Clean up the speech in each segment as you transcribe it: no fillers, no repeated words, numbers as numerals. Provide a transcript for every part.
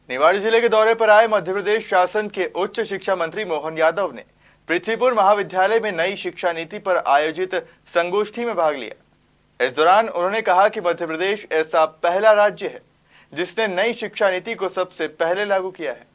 निवाड़ी जिले के दौरे पर आए मध्य प्रदेश शासन के उच्च शिक्षा मंत्री मोहन यादव ने पृथ्वीपुर महाविद्यालय में नई शिक्षा नीति पर आयोजित संगोष्ठी में भाग लिया। इस दौरान उन्होंने कहा कि मध्य प्रदेश ऐसा पहला राज्य है जिसने नई शिक्षा नीति को सबसे पहले लागू किया है।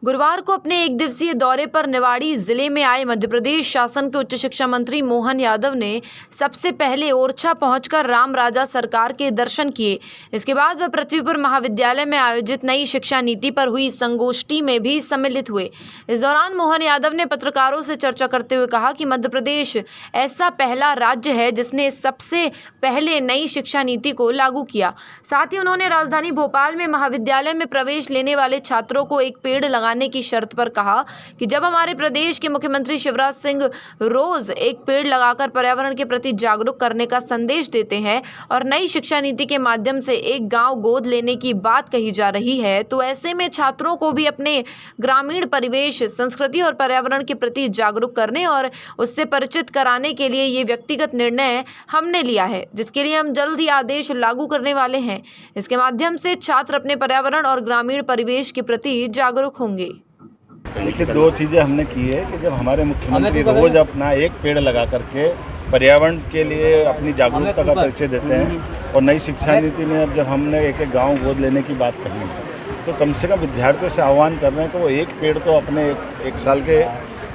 गुरुवार को अपने एक दिवसीय दौरे पर निवाड़ी जिले में आए मध्य प्रदेश शासन के उच्च शिक्षा मंत्री मोहन यादव ने सबसे पहले ओरछा पहुंचकर राम राजा सरकार के दर्शन किए। इसके बाद वह पृथ्वीपुर महाविद्यालय में आयोजित नई शिक्षा नीति पर हुई संगोष्ठी में भी सम्मिलित हुए। इस दौरान मोहन यादव ने पत्रकारों से चर्चा करते हुए कहा कि मध्य प्रदेश ऐसा पहला राज्य है जिसने सबसे पहले नई शिक्षा नीति को लागू किया। साथ ही उन्होंने राजधानी भोपाल में महाविद्यालय में प्रवेश लेने वाले छात्रों को एक पेड़ लगाने की शर्त पर कहा कि जब हमारे प्रदेश के मुख्यमंत्री शिवराज सिंह रोज एक पेड़ लगाकर पर्यावरण के प्रति जागरूक करने का संदेश देते हैं और नई शिक्षा नीति के माध्यम से एक गांव गोद लेने की बात कही जा रही है, तो ऐसे में छात्रों को भी अपने ग्रामीण परिवेश, संस्कृति और पर्यावरण के प्रति जागरूक करने और उससे परिचित कराने के लिए ये व्यक्तिगत निर्णय हमने लिया है, जिसके लिए हम जल्द ही आदेश लागू करने वाले हैं। इसके माध्यम से छात्र अपने पर्यावरण और ग्रामीण परिवेश के प्रति जागरूक होंगे। देखिए, दो चीज़ें हमने की है कि जब हमारे मुख्यमंत्री रोज अपना एक पेड़ लगा करके पर्यावरण के लिए अपनी जागरूकता का परिचय देते हैं और नई शिक्षा नीति में अब जब हमने एक एक गाँव गोद लेने की बात कही है तो कम से कम विद्यार्थियों से आह्वान कर रहे हैं कि वो एक पेड़ तो अपने एक साल के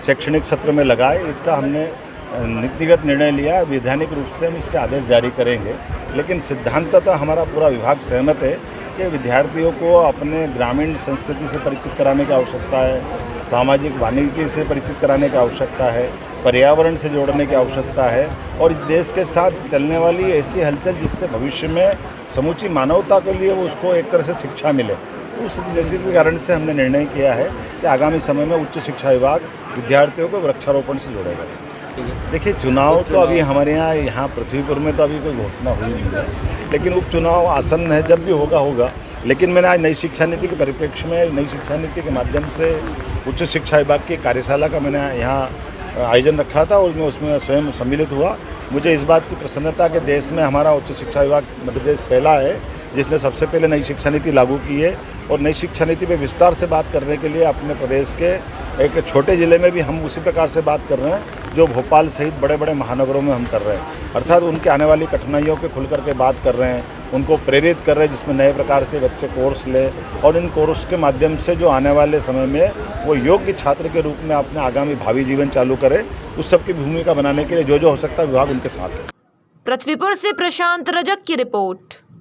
शैक्षणिक सत्र में लगाए। इसका हमने नीतिगत निर्णय लिया। वैधानिक रूप से हम इसके आदेश जारी करेंगे, लेकिन सिद्धांततः हमारा पूरा विभाग सहमत है कि विद्यार्थियों को अपने ग्रामीण संस्कृति से परिचित कराने की आवश्यकता है, सामाजिक वानिकी से परिचित कराने की आवश्यकता है, पर्यावरण से जोड़ने की आवश्यकता है और इस देश के साथ चलने वाली ऐसी हलचल जिससे भविष्य में समूची मानवता के लिए उसको एक तरह से शिक्षा मिले। उस उद्देश्य के कारण से हमने निर्णय किया है कि आगामी समय में उच्च शिक्षा विभाग विद्यार्थियों को वृक्षारोपण से जोड़ेगा। देखिए, चुनाव तो अभी हमारे यहाँ पृथ्वीपुर में तो अभी कोई घोषणा हुई नहीं है, लेकिन उपचुनाव आसन्न है, जब भी होगा। लेकिन मैंने आज नई शिक्षा नीति के परिप्रेक्ष्य में नई शिक्षा नीति के माध्यम से उच्च शिक्षा विभाग की कार्यशाला का मैंने यहाँ आयोजन रखा था और मैं उसमें स्वयं सम्मिलित हुआ। मुझे इस बात की प्रसन्नता कि देश में हमारा उच्च शिक्षा विभाग मध्य प्रदेश पहला है जिसने सबसे पहले नई शिक्षा नीति लागू की है और नई शिक्षा नीति पे विस्तार से बात करने के लिए अपने प्रदेश के एक छोटे ज़िले में भी हम उसी प्रकार से बात कर रहे हैं जो भोपाल सहित बड़े बड़े महानगरों में हम कर रहे हैं। अर्थात उनके आने वाली कठिनाइयों के खुल करके बात कर रहे हैं, उनको प्रेरित कर रहे हैं जिसमें नए प्रकार से बच्चे कोर्स ले और इन कोर्स के माध्यम से जो आने वाले समय में वो योग्य छात्र के रूप में अपने आगामी भावी जीवन चालू करे, उस सब की भूमिका बनाने के लिए जो हो सकता है विभाग उनके साथ है। पृथ्वीपुर से प्रशांत रजक की रिपोर्ट।